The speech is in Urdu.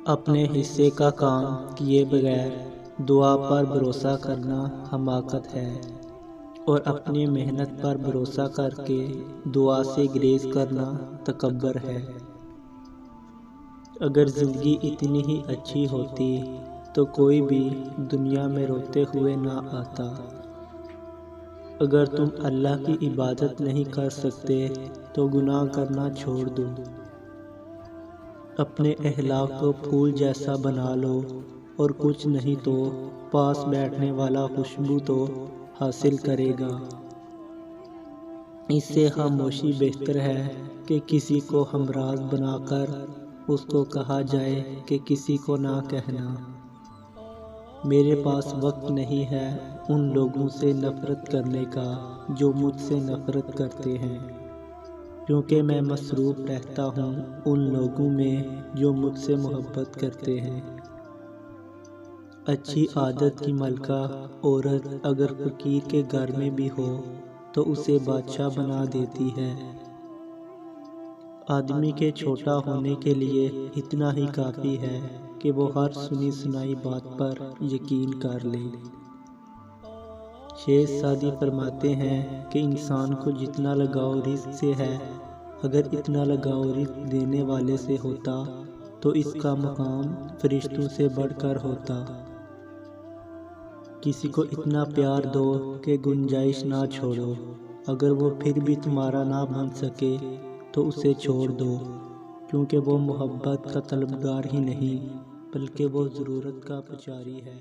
اپنے حصے کا کام کیے بغیر دعا پر بھروسہ کرنا حماقت ہے، اور اپنی محنت پر بھروسہ کر کے دعا سے گریز کرنا تکبر ہے۔ اگر زندگی اتنی ہی اچھی ہوتی تو کوئی بھی دنیا میں روتے ہوئے نہ آتا۔ اگر تم اللہ کی عبادت نہیں کر سکتے تو گناہ کرنا چھوڑ دو۔ اپنے اخلاق کو پھول جیسا بنا لو، اور کچھ نہیں تو پاس بیٹھنے والا خوشبو تو حاصل کرے گا۔ اس سے خاموشی بہتر ہے کہ کسی کو ہمراز بنا کر اس کو کہا جائے کہ کسی کو نہ کہنا۔ میرے پاس وقت نہیں ہے ان لوگوں سے نفرت کرنے کا جو مجھ سے نفرت کرتے ہیں، کیونکہ میں مصروف رہتا ہوں ان لوگوں میں جو مجھ سے محبت کرتے ہیں۔ اچھی عادت کی ملکہ عورت اگر فقیر کے گھر میں بھی ہو تو اسے بادشاہ بنا دیتی ہے۔ آدمی کے چھوٹا ہونے کے لیے اتنا ہی کافی ہے کہ وہ ہر سنی سنائی بات پر یقین کر لے۔ شیخ سعدی فرماتے ہیں کہ انسان کو جتنا لگاؤ رزق سے ہے، اگر اتنا لگاؤ رزق دینے والے سے ہوتا تو اس کا مقام فرشتوں سے بڑھ کر ہوتا۔ کسی کو اتنا پیار دو کہ گنجائش نہ چھوڑو، اگر وہ پھر بھی تمہارا نہ بن سکے تو اسے چھوڑ دو، کیونکہ وہ محبت کا طلبگار ہی نہیں بلکہ وہ ضرورت کا پجاری ہے۔